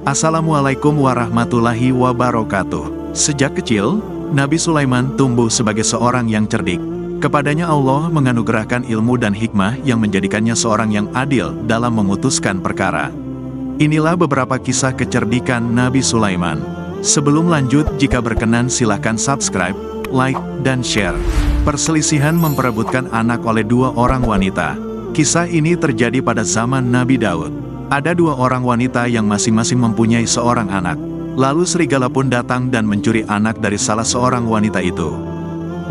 Assalamualaikum warahmatullahi wabarakatuh. Sejak kecil, Nabi Sulaiman tumbuh sebagai seorang yang cerdik. Kepadanya Allah menganugerahkan ilmu dan hikmah yang menjadikannya seorang yang adil dalam memutuskan perkara. Inilah beberapa kisah kecerdikan Nabi Sulaiman. Sebelum lanjut, jika berkenan silahkan subscribe, like, dan share. Perselisihan memperebutkan anak oleh dua orang wanita. Kisah ini terjadi pada zaman Nabi Daud. Ada dua orang wanita yang masing-masing mempunyai seorang anak. Lalu serigala pun datang dan mencuri anak dari salah seorang wanita itu.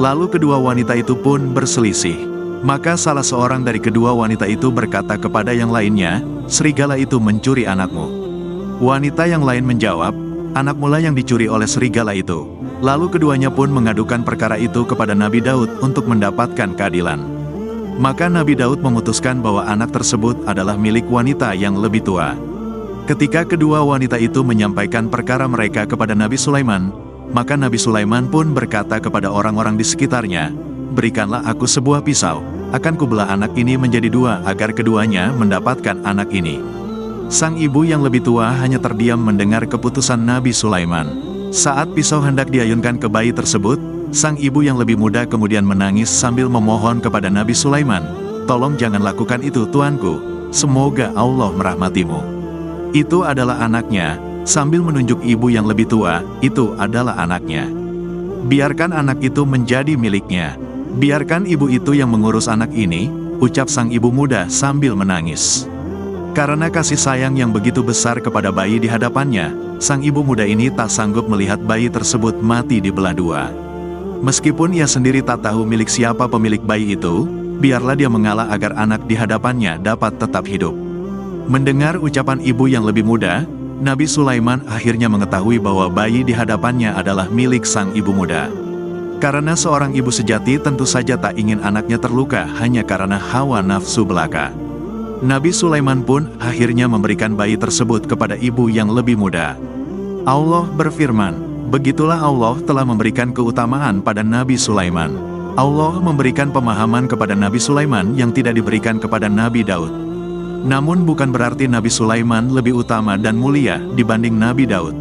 Lalu kedua wanita itu pun berselisih. Maka salah seorang dari kedua wanita itu berkata kepada yang lainnya, "Serigala itu mencuri anakmu." Wanita yang lain menjawab, "Anakmu lah yang dicuri oleh serigala itu." Lalu keduanya pun mengadukan perkara itu kepada Nabi Daud untuk mendapatkan keadilan. Maka Nabi Daud memutuskan bahwa anak tersebut adalah milik wanita yang lebih tua. Ketika kedua wanita itu menyampaikan perkara mereka kepada Nabi Sulaiman, maka Nabi Sulaiman pun berkata kepada orang-orang di sekitarnya, "Berikanlah aku sebuah pisau, akan kubelah anak ini menjadi dua agar keduanya mendapatkan anak ini." Sang ibu yang lebih tua hanya terdiam mendengar keputusan Nabi Sulaiman. Saat pisau hendak diayunkan ke bayi tersebut, sang ibu yang lebih muda kemudian menangis sambil memohon kepada Nabi Sulaiman, "Tolong jangan lakukan itu tuanku, semoga Allah merahmatimu." Itu adalah anaknya, sambil menunjuk ibu yang lebih tua, itu adalah anaknya. Biarkan anak itu menjadi miliknya. Biarkan ibu itu yang mengurus anak ini, ucap sang ibu muda sambil menangis. Karena kasih sayang yang begitu besar kepada bayi di hadapannya, sang ibu muda ini tak sanggup melihat bayi tersebut mati dibelah dua. Meskipun ia sendiri tak tahu milik siapa pemilik bayi itu, biarlah dia mengalah agar anak di hadapannya dapat tetap hidup. Mendengar ucapan ibu yang lebih muda, Nabi Sulaiman akhirnya mengetahui bahwa bayi di hadapannya adalah milik sang ibu muda. Karena seorang ibu sejati tentu saja tak ingin anaknya terluka hanya karena hawa nafsu belaka. Nabi Sulaiman pun akhirnya memberikan bayi tersebut kepada ibu yang lebih muda. Allah berfirman, "Begitulah Allah telah memberikan keutamaan pada Nabi Sulaiman." Allah memberikan pemahaman kepada Nabi Sulaiman yang tidak diberikan kepada Nabi Daud. Namun bukan berarti Nabi Sulaiman lebih utama dan mulia dibanding Nabi Daud.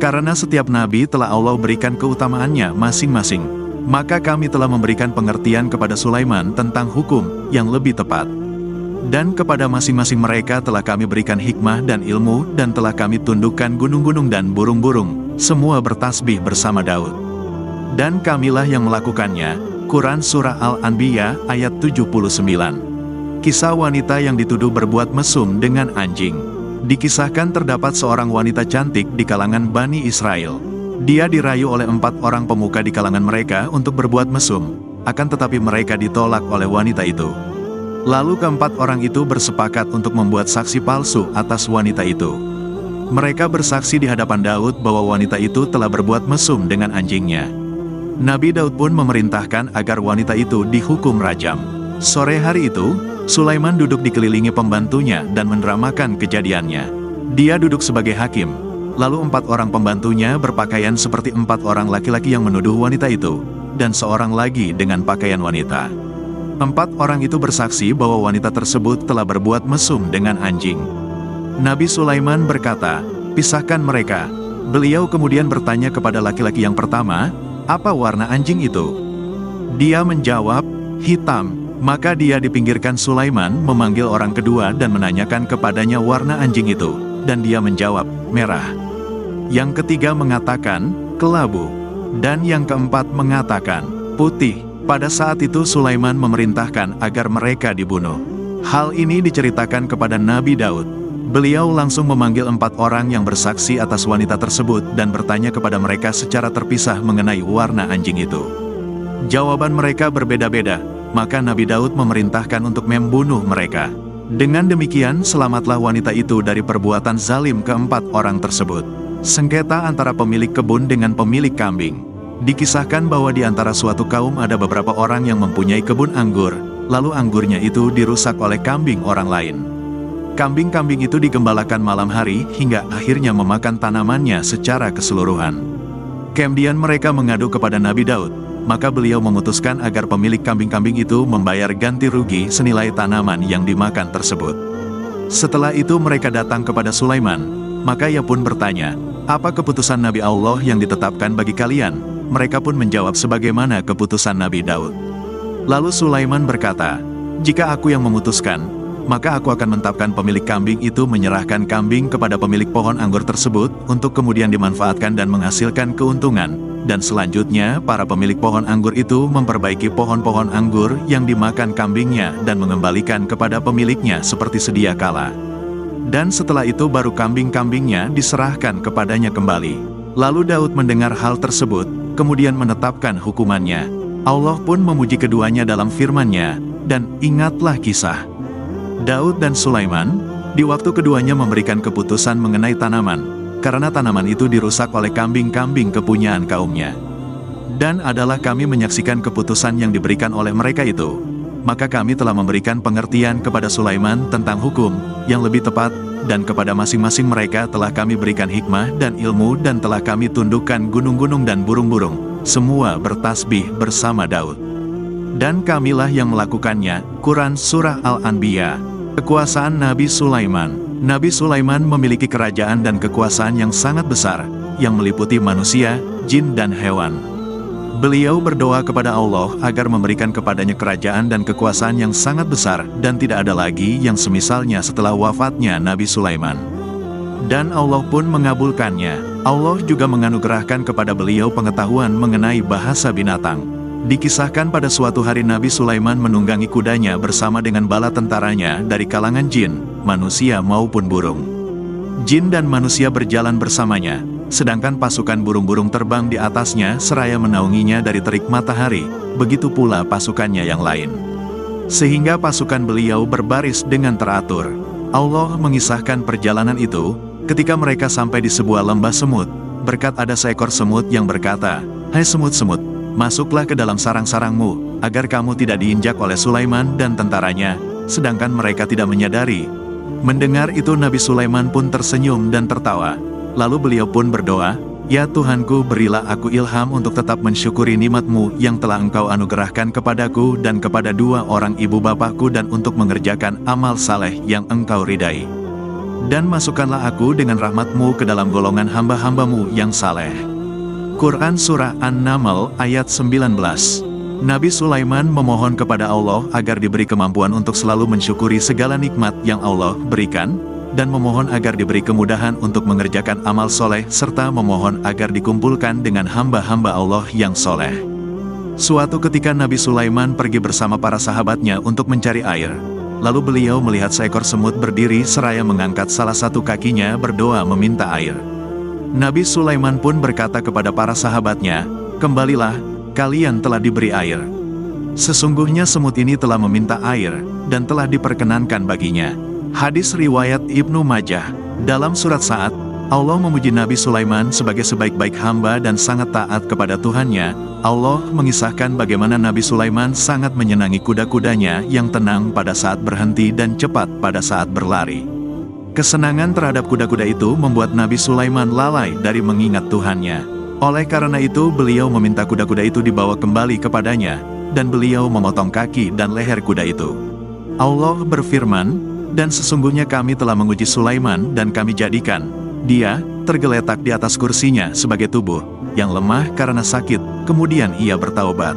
Karena setiap nabi telah Allah berikan keutamaannya masing-masing, maka kami telah memberikan pengertian kepada Sulaiman tentang hukum yang lebih tepat. Dan kepada masing-masing mereka telah kami berikan hikmah dan ilmu, dan telah kami tundukkan gunung-gunung dan burung-burung, semua bertasbih bersama Daud. Dan kamilah yang melakukannya. Quran Surah Al-Anbiya ayat 79. Kisah wanita yang dituduh berbuat mesum dengan anjing. Dikisahkan terdapat seorang wanita cantik di kalangan Bani Israel. Dia dirayu oleh 4 orang pemuka di kalangan mereka untuk berbuat mesum, akan tetapi mereka ditolak oleh wanita itu. Lalu keempat orang itu bersepakat untuk membuat saksi palsu atas wanita itu. Mereka bersaksi di hadapan Daud bahwa wanita itu telah berbuat mesum dengan anjingnya. Nabi Daud pun memerintahkan agar wanita itu dihukum rajam. Sore hari itu, Sulaiman duduk dikelilingi pembantunya dan mendramakan kejadiannya. Dia duduk sebagai hakim. Lalu 4 orang pembantunya berpakaian seperti 4 orang laki-laki yang menuduh wanita itu, dan seorang lagi dengan pakaian wanita. 4 orang itu bersaksi bahwa wanita tersebut telah berbuat mesum dengan anjing. Nabi Sulaiman berkata, "Pisahkan mereka." Beliau kemudian bertanya kepada laki-laki yang pertama, "Apa warna anjing itu?" Dia menjawab, "Hitam." Maka dia dipinggirkan. Sulaiman memanggil orang kedua dan menanyakan kepadanya warna anjing itu, dan dia menjawab, "Merah." Yang ketiga mengatakan, "Kelabu." Dan yang keempat mengatakan, "Putih." Pada saat itu Sulaiman memerintahkan agar mereka dibunuh. Hal ini diceritakan kepada Nabi Daud. Beliau langsung memanggil 4 orang yang bersaksi atas wanita tersebut dan bertanya kepada mereka secara terpisah mengenai warna anjing itu. Jawaban mereka berbeda-beda, maka Nabi Daud memerintahkan untuk membunuh mereka. Dengan demikian selamatlah wanita itu dari perbuatan zalim keempat orang tersebut. Sengketa antara pemilik kebun dengan pemilik kambing. Dikisahkan bahwa di antara suatu kaum ada beberapa orang yang mempunyai kebun anggur, lalu anggurnya itu dirusak oleh kambing orang lain. Kambing-kambing itu digembalakan malam hari hingga akhirnya memakan tanamannya secara keseluruhan. Kemudian mereka mengadu kepada Nabi Daud, maka beliau memutuskan agar pemilik kambing-kambing itu membayar ganti rugi senilai tanaman yang dimakan tersebut. Setelah itu mereka datang kepada Sulaiman, Maka ia pun bertanya, "Apa keputusan Nabi Allah yang ditetapkan bagi kalian?" Mereka pun menjawab sebagaimana keputusan Nabi Daud. Lalu Sulaiman berkata, "Jika aku yang memutuskan, maka aku akan mentapkan pemilik kambing itu menyerahkan kambing kepada pemilik pohon anggur tersebut untuk kemudian dimanfaatkan dan menghasilkan keuntungan. Dan selanjutnya para pemilik pohon anggur itu memperbaiki pohon-pohon anggur yang dimakan kambingnya dan mengembalikan kepada pemiliknya seperti sedia kala. Dan setelah itu baru kambing-kambingnya diserahkan kepadanya kembali." Lalu Daud mendengar hal tersebut, kemudian menetapkan hukumannya. Allah pun memuji keduanya dalam firman-Nya, dan ingatlah kisah Daud dan Sulaiman, di waktu keduanya memberikan keputusan mengenai tanaman, karena tanaman itu dirusak oleh kambing-kambing kepunyaan kaumnya. Dan adalah kami menyaksikan keputusan yang diberikan oleh mereka itu. Maka kami telah memberikan pengertian kepada Sulaiman tentang hukum yang lebih tepat, dan kepada masing-masing mereka telah kami berikan hikmah dan ilmu dan telah kami tundukkan gunung-gunung dan burung-burung, semua bertasbih bersama Daud. Dan kamilah yang melakukannya. Quran Surah Al-Anbiya. Kekuasaan Nabi Sulaiman. Nabi Sulaiman memiliki kerajaan dan kekuasaan yang sangat besar, yang meliputi manusia, jin dan hewan. Beliau berdoa kepada Allah agar memberikan kepadanya kerajaan dan kekuasaan yang sangat besar, dan tidak ada lagi yang semisalnya setelah wafatnya Nabi Sulaiman. Dan Allah pun mengabulkannya. Allah juga menganugerahkan kepada beliau pengetahuan mengenai bahasa binatang. Dikisahkan pada suatu hari Nabi Sulaiman menunggangi kudanya bersama dengan bala tentaranya dari kalangan jin, manusia maupun burung. Jin dan manusia berjalan bersamanya, sedangkan pasukan burung-burung terbang di atasnya seraya menaunginya dari terik matahari, begitu pula pasukannya yang lain. Sehingga pasukan beliau berbaris dengan teratur. Allah mengisahkan perjalanan itu, ketika mereka sampai di sebuah lembah semut, berkat ada seekor semut yang berkata, "Hai semut-semut, masuklah ke dalam sarang-sarangmu, agar kamu tidak diinjak oleh Sulaiman dan tentaranya," sedangkan mereka tidak menyadari. Mendengar itu Nabi Sulaiman pun tersenyum dan tertawa. Lalu beliau pun berdoa, "Ya Tuhanku, berilah aku ilham untuk tetap mensyukuri nikmat-Mu yang telah Engkau anugerahkan kepadaku dan kepada dua orang ibu bapakku dan untuk mengerjakan amal saleh yang Engkau ridai. Dan masukkanlah aku dengan rahmat-Mu ke dalam golongan hamba-hamba-Mu yang saleh." Quran Surah An-Naml ayat 19. Nabi Sulaiman memohon kepada Allah agar diberi kemampuan untuk selalu mensyukuri segala nikmat yang Allah berikan, dan memohon agar diberi kemudahan untuk mengerjakan amal soleh, serta memohon agar dikumpulkan dengan hamba-hamba Allah yang soleh. Suatu ketika Nabi Sulaiman pergi bersama para sahabatnya untuk mencari air. Lalu beliau melihat seekor semut berdiri seraya mengangkat salah satu kakinya berdoa meminta air. Nabi Sulaiman pun berkata kepada para sahabatnya, "Kembalilah, kalian telah diberi air. Sesungguhnya semut ini telah meminta air, dan telah diperkenankan baginya." Hadis riwayat Ibnu Majah. Dalam surat Sa'ad, Allah memuji Nabi Sulaiman sebagai sebaik-baik hamba dan sangat taat kepada Tuhannya. Allah mengisahkan bagaimana Nabi Sulaiman sangat menyenangi kuda-kudanya yang tenang pada saat berhenti dan cepat pada saat berlari. Kesenangan terhadap kuda-kuda itu membuat Nabi Sulaiman lalai dari mengingat Tuhannya. Oleh karena itu beliau meminta kuda-kuda itu dibawa kembali kepadanya, dan beliau memotong kaki dan leher kuda itu. Allah berfirman, "Dan sesungguhnya kami telah menguji Sulaiman dan kami jadikan dia tergeletak di atas kursinya sebagai tubuh yang lemah karena sakit, kemudian ia bertaubat."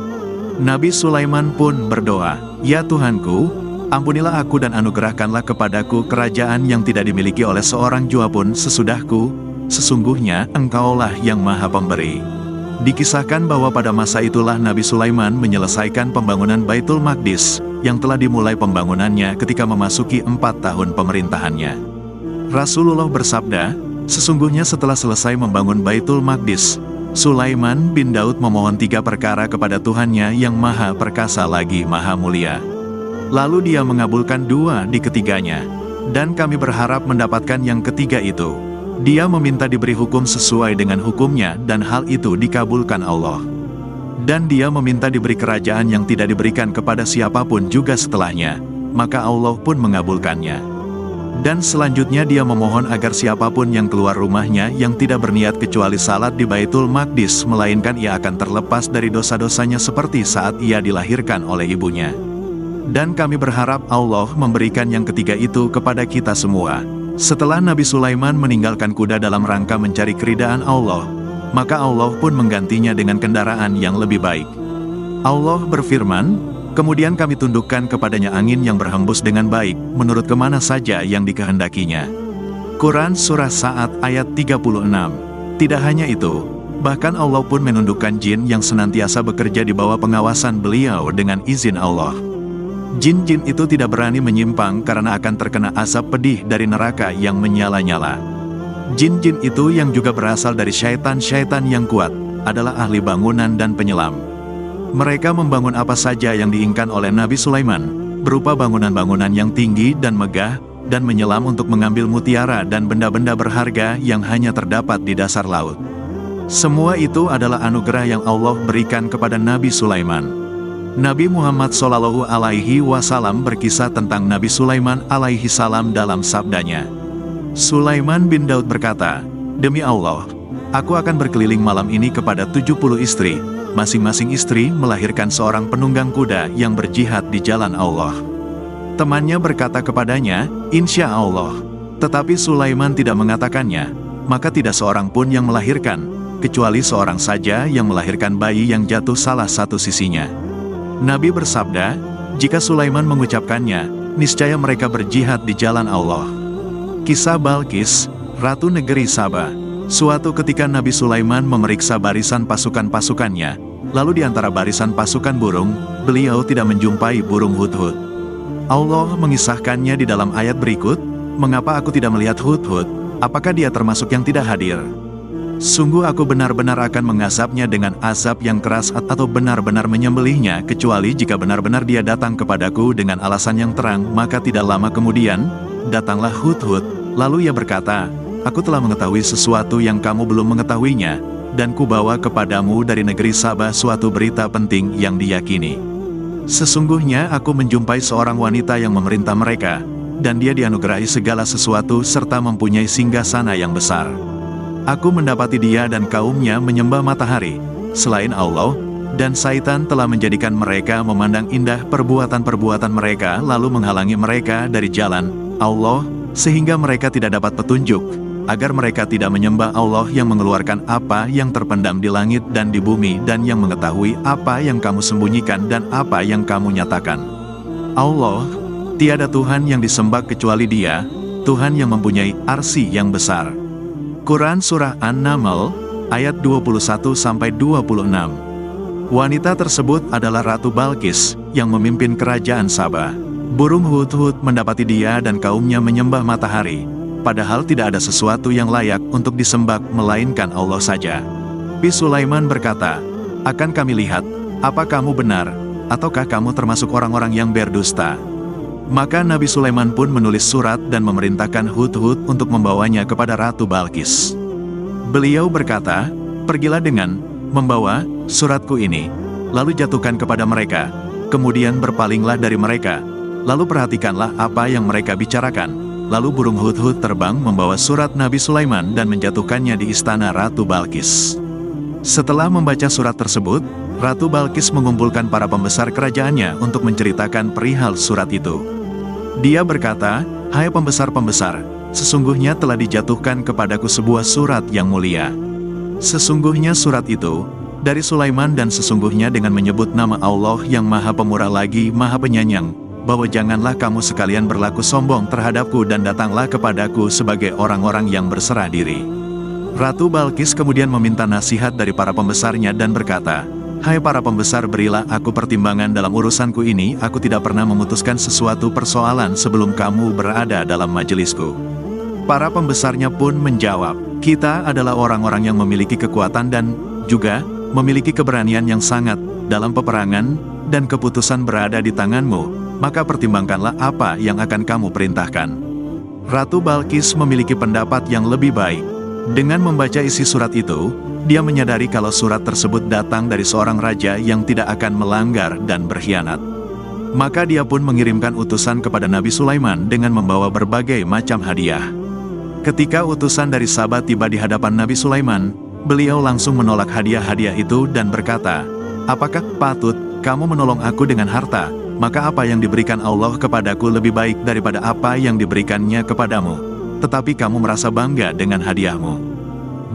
Nabi Sulaiman pun berdoa, "Ya Tuhanku, ampunilah aku dan anugerahkanlah kepadaku kerajaan yang tidak dimiliki oleh seorang jua pun sesudahku, sesungguhnya Engkaulah yang Maha Pemberi." Dikisahkan bahwa pada masa itulah Nabi Sulaiman menyelesaikan pembangunan Baitul Maqdis, yang telah dimulai pembangunannya ketika memasuki 4 tahun pemerintahannya. Rasulullah bersabda, "Sesungguhnya setelah selesai membangun Baitul Maqdis, Sulaiman bin Daud memohon 3 perkara kepada Tuhannya yang Maha Perkasa lagi Maha Mulia. Lalu dia mengabulkan 2 di ketiganya. Dan kami berharap mendapatkan yang ketiga itu. Dia meminta diberi hukum sesuai dengan hukumnya dan hal itu dikabulkan Allah. Dan dia meminta diberi kerajaan yang tidak diberikan kepada siapapun juga setelahnya, maka Allah pun mengabulkannya. Dan selanjutnya dia memohon agar siapapun yang keluar rumahnya yang tidak berniat kecuali salat di Baitul Maqdis, melainkan ia akan terlepas dari dosa-dosanya seperti saat ia dilahirkan oleh ibunya. Dan kami berharap Allah memberikan yang ketiga itu kepada kita semua. Setelah Nabi Sulaiman meninggalkan kuda dalam rangka mencari keridaan Allah, maka Allah pun menggantinya dengan kendaraan yang lebih baik. Allah berfirman, kemudian kami tundukkan kepadanya angin yang berhembus dengan baik, menurut kemana saja yang dikehendakinya. Quran Surah Sa'ad ayat 36. Tidak hanya itu, bahkan Allah pun menundukkan jin yang senantiasa bekerja di bawah pengawasan beliau dengan izin Allah. Jin-jin itu tidak berani menyimpang karena akan terkena asap pedih dari neraka yang menyala-nyala. Jin-jin itu yang juga berasal dari syaitan-syaitan yang kuat, adalah ahli bangunan dan penyelam. Mereka membangun apa saja yang diinginkan oleh Nabi Sulaiman, berupa bangunan-bangunan yang tinggi dan megah, dan menyelam untuk mengambil mutiara dan benda-benda berharga yang hanya terdapat di dasar laut. Semua itu adalah anugerah yang Allah berikan kepada Nabi Sulaiman. Nabi Muhammad SAW berkisah tentang Nabi Sulaiman alaihi salam dalam sabdanya. Sulaiman bin Daud berkata, "Demi Allah, aku akan berkeliling malam ini kepada 70 istri, masing-masing istri melahirkan seorang penunggang kuda yang berjihad di jalan Allah." Temannya berkata kepadanya, "Insya Allah." Tetapi Sulaiman tidak mengatakannya, maka tidak seorang pun yang melahirkan, kecuali seorang saja yang melahirkan bayi yang jatuh salah satu sisinya. Nabi bersabda, jika Sulaiman mengucapkannya, niscaya mereka berjihad di jalan Allah. Kisah Balkis, Ratu Negeri Saba. Suatu ketika Nabi Sulaiman memeriksa barisan pasukan-pasukannya, lalu di antara barisan pasukan burung, beliau tidak menjumpai burung hudhud. Allah mengisahkannya di dalam ayat berikut, "Mengapa aku tidak melihat hudhud? Apakah dia termasuk yang tidak hadir? Sungguh aku benar-benar akan mengasapnya dengan azab yang keras atau benar-benar menyembelihnya, kecuali jika benar-benar dia datang kepadaku dengan alasan yang terang." Maka tidak lama kemudian, datanglah hudhud, lalu ia berkata, "Aku telah mengetahui sesuatu yang kamu belum mengetahuinya, dan kubawa kepadamu dari negeri Sabah suatu berita penting yang diyakini. Sesungguhnya aku menjumpai seorang wanita yang memerintah mereka, dan dia dianugerahi segala sesuatu serta mempunyai singgasana yang besar. Aku mendapati dia dan kaumnya menyembah matahari selain Allah, dan Syaitan telah menjadikan mereka memandang indah perbuatan-perbuatan mereka lalu menghalangi mereka dari jalan Allah, sehingga mereka tidak dapat petunjuk, agar mereka tidak menyembah Allah yang mengeluarkan apa yang terpendam di langit dan di bumi dan yang mengetahui apa yang kamu sembunyikan dan apa yang kamu nyatakan. Allah, tiada Tuhan yang disembah kecuali Dia, Tuhan yang mempunyai arsy yang besar." Quran Surah An-Naml, ayat 21-26. Wanita tersebut adalah Ratu Balkis, yang memimpin kerajaan Sabah. Burung hudhud mendapati dia dan kaumnya menyembah matahari, padahal tidak ada sesuatu yang layak untuk disembah melainkan Allah saja. Nabi Sulaiman berkata, "Akan kami lihat, apa kamu benar, ataukah kamu termasuk orang-orang yang berdusta?" Maka Nabi Sulaiman pun menulis surat dan memerintahkan hudhud untuk membawanya kepada Ratu Balkis. Beliau berkata, "Pergilah dengan membawa suratku ini, lalu jatuhkan kepada mereka, kemudian berpalinglah dari mereka, lalu perhatikanlah apa yang mereka bicarakan." Lalu burung hudhud terbang membawa surat Nabi Sulaiman dan menjatuhkannya di istana Ratu Balkis. Setelah membaca surat tersebut, Ratu Balkis mengumpulkan para pembesar kerajaannya untuk menceritakan perihal surat itu. Dia berkata, "Hai pembesar-pembesar, sesungguhnya telah dijatuhkan kepadaku sebuah surat yang mulia. Sesungguhnya surat itu dari Sulaiman, dan sesungguhnya dengan menyebut nama Allah yang Maha Pemurah lagi Maha Penyayang, bahwa janganlah kamu sekalian berlaku sombong terhadapku dan datanglah kepadaku sebagai orang-orang yang berserah diri." Ratu Balkis kemudian meminta nasihat dari para pembesarnya dan berkata, "Hai para pembesar, berilah aku pertimbangan dalam urusanku ini. Aku tidak pernah memutuskan sesuatu persoalan sebelum kamu berada dalam majelisku." Para pembesarnya pun menjawab, "Kita adalah orang-orang yang memiliki kekuatan dan juga memiliki keberanian yang sangat dalam peperangan, dan keputusan berada di tanganmu, maka pertimbangkanlah apa yang akan kamu perintahkan." Ratu Balkis memiliki pendapat yang lebih baik. Dengan membaca isi surat itu, dia menyadari kalau surat tersebut datang dari seorang raja yang tidak akan melanggar dan berkhianat. Maka dia pun mengirimkan utusan kepada Nabi Sulaiman dengan membawa berbagai macam hadiah. Ketika utusan dari Sabah tiba di hadapan Nabi Sulaiman, beliau langsung menolak hadiah-hadiah itu dan berkata, "Apakah patut kamu menolong aku dengan harta? Maka apa yang diberikan Allah kepadaku lebih baik daripada apa yang diberikannya kepadamu." tetapi kamu merasa bangga dengan hadiahmu."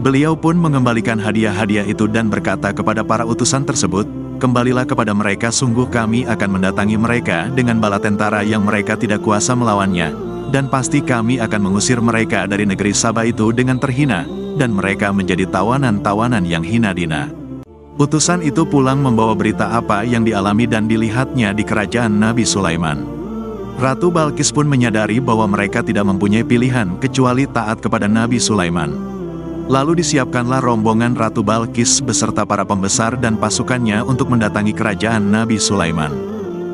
Beliau pun mengembalikan hadiah-hadiah itu dan berkata kepada para utusan tersebut, "Kembalilah kepada mereka, sungguh kami akan mendatangi mereka dengan bala tentara yang mereka tidak kuasa melawannya, dan pasti kami akan mengusir mereka dari negeri Saba itu dengan terhina, dan mereka menjadi tawanan-tawanan yang hina dina." Utusan itu pulang membawa berita apa yang dialami dan dilihatnya di kerajaan Nabi Sulaiman. Ratu Balkis pun menyadari bahwa mereka tidak mempunyai pilihan kecuali taat kepada Nabi Sulaiman. Lalu disiapkanlah rombongan Ratu Balkis beserta para pembesar dan pasukannya untuk mendatangi kerajaan Nabi Sulaiman.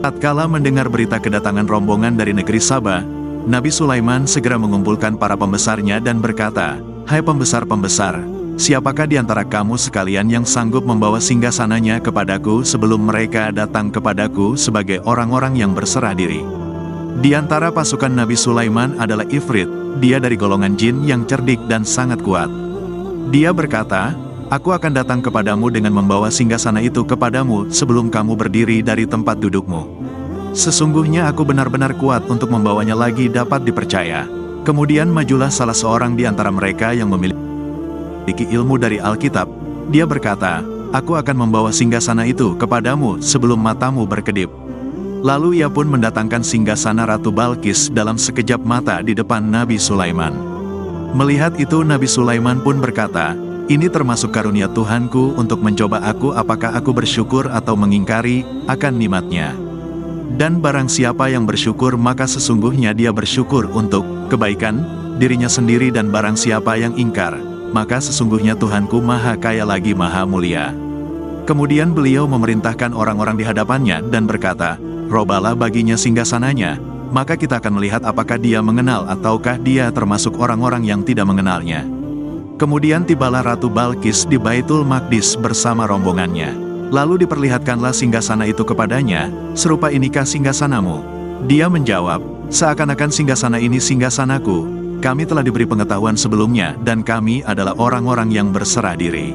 Tatkala mendengar berita kedatangan rombongan dari negeri Saba, Nabi Sulaiman segera mengumpulkan para pembesarnya dan berkata, "Hai pembesar-pembesar, siapakah di antara kamu sekalian yang sanggup membawa singgasananya kepadaku sebelum mereka datang kepadaku sebagai orang-orang yang berserah diri?" Di antara pasukan Nabi Sulaiman adalah Ifrit, dia dari golongan jin yang cerdik dan sangat kuat. Dia berkata, "Aku akan datang kepadamu dengan membawa singgasana itu kepadamu sebelum kamu berdiri dari tempat dudukmu. Sesungguhnya aku benar-benar kuat untuk membawanya lagi dapat dipercaya." Kemudian majulah salah seorang di antara mereka yang memiliki ilmu dari Alkitab. Dia berkata, "Aku akan membawa singgasana itu kepadamu sebelum matamu berkedip." Lalu ia pun mendatangkan singgasana Ratu Balkis dalam sekejap mata di depan Nabi Sulaiman. Melihat itu Nabi Sulaiman pun berkata, "Ini termasuk karunia Tuhanku untuk mencoba aku apakah aku bersyukur atau mengingkari akan nikmat-Nya. Dan barang siapa yang bersyukur maka sesungguhnya dia bersyukur untuk kebaikan dirinya sendiri, dan barang siapa yang ingkar, maka sesungguhnya Tuhanku maha kaya lagi maha mulia." Kemudian beliau memerintahkan orang-orang di hadapannya dan berkata, "Robalah baginya singgasananya, maka kita akan melihat apakah dia mengenal ataukah dia termasuk orang-orang yang tidak mengenalnya." Kemudian tibalah Ratu Balkis di Baitul Maqdis bersama rombongannya. Lalu diperlihatkanlah singgasana itu kepadanya, "Serupa inikah singgasanamu?" Dia menjawab, "Seakan-akan singgasana ini singgasanaku. Kami telah diberi pengetahuan sebelumnya dan kami adalah orang-orang yang berserah diri."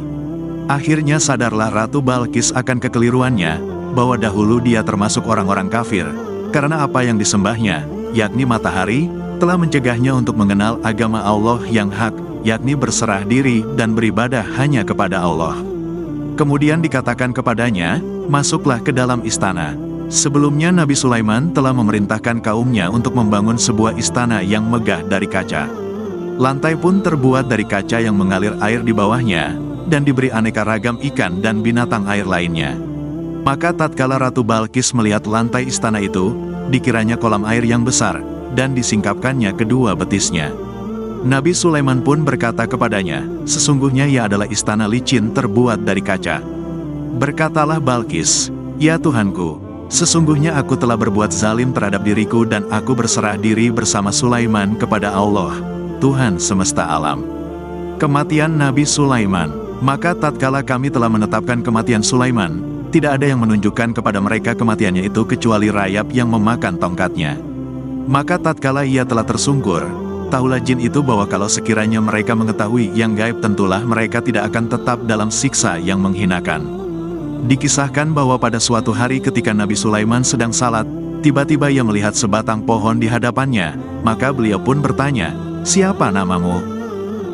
Akhirnya sadarlah Ratu Balkis akan kekeliruannya, bahwa dahulu dia termasuk orang-orang kafir, karena apa yang disembahnya, yakni matahari, telah mencegahnya untuk mengenal agama Allah yang hak, yakni berserah diri dan beribadah hanya kepada Allah. Kemudian dikatakan kepadanya, "Masuklah ke dalam istana." Sebelumnya Nabi Sulaiman telah memerintahkan kaumnya untuk membangun sebuah istana yang megah dari kaca. Lantai pun terbuat dari kaca yang mengalir air di bawahnya, dan diberi aneka ragam ikan dan binatang air lainnya. Maka tatkala Ratu Balkis melihat lantai istana itu, dikiranya kolam air yang besar, dan disingkapkannya kedua betisnya. Nabi Sulaiman pun berkata kepadanya, "Sesungguhnya ia adalah istana licin terbuat dari kaca." Berkatalah Balkis, "Ya Tuhanku, sesungguhnya aku telah berbuat zalim terhadap diriku dan aku berserah diri bersama Sulaiman kepada Allah, Tuhan semesta alam." Kematian Nabi Sulaiman. Maka tatkala kami telah menetapkan kematian Sulaiman, tidak ada yang menunjukkan kepada mereka kematiannya itu kecuali rayap yang memakan tongkatnya. Maka tatkala ia telah tersungkur, tahulah jin itu bahwa kalau sekiranya mereka mengetahui yang gaib tentulah mereka tidak akan tetap dalam siksa yang menghinakan. Dikisahkan bahwa pada suatu hari ketika Nabi Sulaiman sedang salat, tiba-tiba ia melihat sebatang pohon di hadapannya, maka beliau pun bertanya, "Siapa namamu?"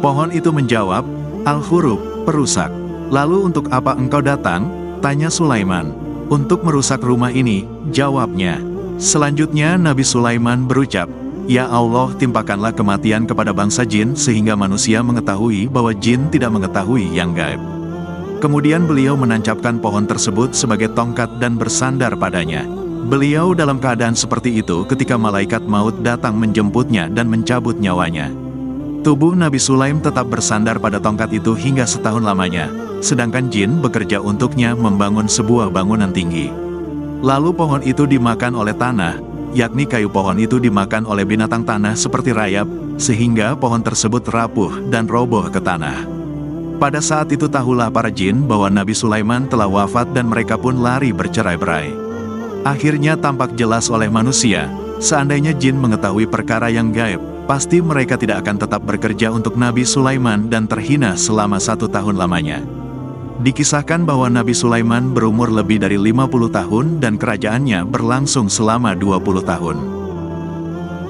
Pohon itu menjawab, "Al-Hurub, perusak." "Lalu untuk apa engkau datang?" tanya Sulaiman. "Untuk merusak rumah ini," jawabnya. Selanjutnya Nabi Sulaiman berucap, "Ya Allah, timpakanlah kematian kepada bangsa jin sehingga manusia mengetahui bahwa jin tidak mengetahui yang gaib." Kemudian beliau menancapkan pohon tersebut sebagai tongkat dan bersandar padanya. Beliau dalam keadaan seperti itu ketika malaikat maut datang menjemputnya dan mencabut nyawanya. Tubuh Nabi Sulaim tetap bersandar pada tongkat itu hingga setahun lamanya, sedangkan jin bekerja untuknya membangun sebuah bangunan tinggi. Lalu pohon itu dimakan oleh tanah, yakni kayu pohon itu dimakan oleh binatang tanah seperti rayap, sehingga pohon tersebut rapuh dan roboh ke tanah. Pada saat itu tahulah para jin bahwa Nabi Sulaiman telah wafat dan mereka pun lari bercerai-berai. Akhirnya tampak jelas oleh manusia, seandainya jin mengetahui perkara yang gaib, pasti mereka tidak akan tetap bekerja untuk Nabi Sulaiman dan terhina selama 1 tahun lamanya. Dikisahkan bahwa Nabi Sulaiman berumur lebih dari 50 tahun dan kerajaannya berlangsung selama 20 tahun.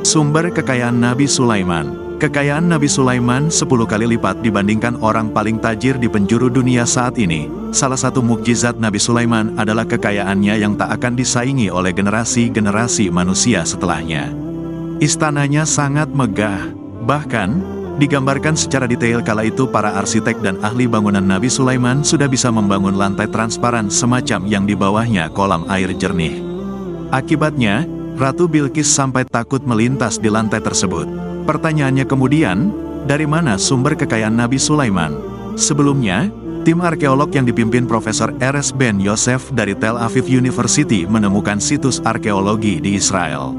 Sumber kekayaan Nabi Sulaiman. Kekayaan Nabi Sulaiman 10 kali lipat dibandingkan orang paling tajir di penjuru dunia saat ini. Salah satu mukjizat Nabi Sulaiman adalah kekayaannya yang tak akan disaingi oleh generasi-generasi manusia setelahnya. Istananya sangat megah, bahkan digambarkan secara detail kala itu para arsitek dan ahli bangunan Nabi Sulaiman sudah bisa membangun lantai transparan semacam yang di bawahnya kolam air jernih. Akibatnya, Ratu Bilqis sampai takut melintas di lantai tersebut. Pertanyaannya kemudian, dari mana sumber kekayaan Nabi Sulaiman? Sebelumnya, tim arkeolog yang dipimpin Profesor Erez Ben Yosef dari Tel Aviv University menemukan situs arkeologi di Israel.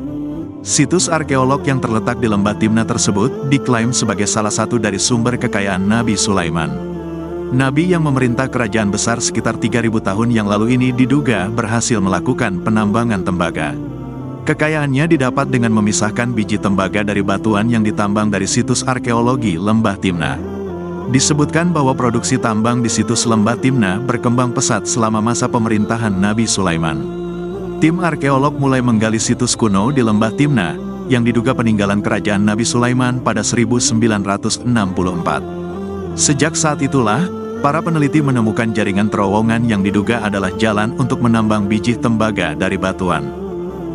Situs arkeolog yang terletak di lembah Timna tersebut diklaim sebagai salah satu dari sumber kekayaan Nabi Sulaiman. Nabi yang memerintah kerajaan besar sekitar 3.000 tahun yang lalu ini diduga berhasil melakukan penambangan tembaga. Kekayaannya didapat dengan memisahkan biji tembaga dari batuan yang ditambang dari situs arkeologi Lembah Timna. Disebutkan bahwa produksi tambang di situs Lembah Timna berkembang pesat selama masa pemerintahan Nabi Sulaiman. Tim arkeolog mulai menggali situs kuno di Lembah Timna, yang diduga peninggalan kerajaan Nabi Sulaiman pada 1964. Sejak saat itulah, para peneliti menemukan jaringan terowongan yang diduga adalah jalan untuk menambang biji tembaga dari batuan.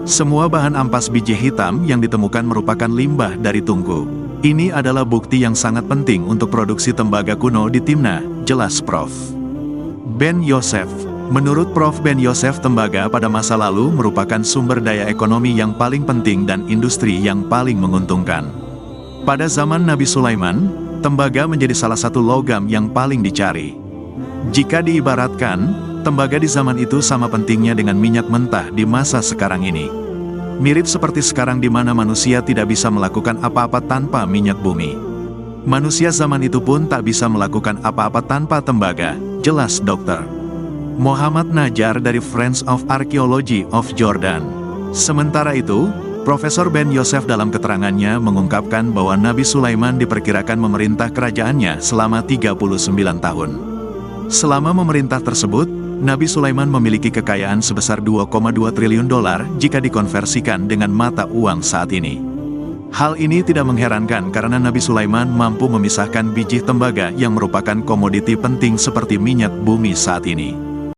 Semua bahan ampas biji hitam yang ditemukan merupakan limbah dari tungku. Ini adalah bukti yang sangat penting untuk produksi tembaga kuno di Timna, jelas Prof. Ben Yosef. Menurut Prof. Ben Yosef, tembaga pada masa lalu merupakan sumber daya ekonomi yang paling penting dan industri yang paling menguntungkan. Pada zaman Nabi Sulaiman, tembaga menjadi salah satu logam yang paling dicari. Jika diibaratkan, tembaga di zaman itu sama pentingnya dengan minyak mentah di masa sekarang ini. Mirip seperti sekarang di mana manusia tidak bisa melakukan apa-apa tanpa minyak bumi. Manusia zaman itu pun tak bisa melakukan apa-apa tanpa tembaga, jelas Dr. Muhammad Najar dari Friends of Archaeology of Jordan. Sementara itu, Profesor Ben Yosef dalam keterangannya mengungkapkan bahwa Nabi Sulaiman diperkirakan memerintah kerajaannya selama 39 tahun. Selama memerintah tersebut, Nabi Sulaiman memiliki kekayaan sebesar 2,2 triliun dolar jika dikonversikan dengan mata uang saat ini. Hal ini tidak mengherankan karena Nabi Sulaiman mampu memisahkan biji tembaga yang merupakan komoditi penting seperti minyak bumi saat ini.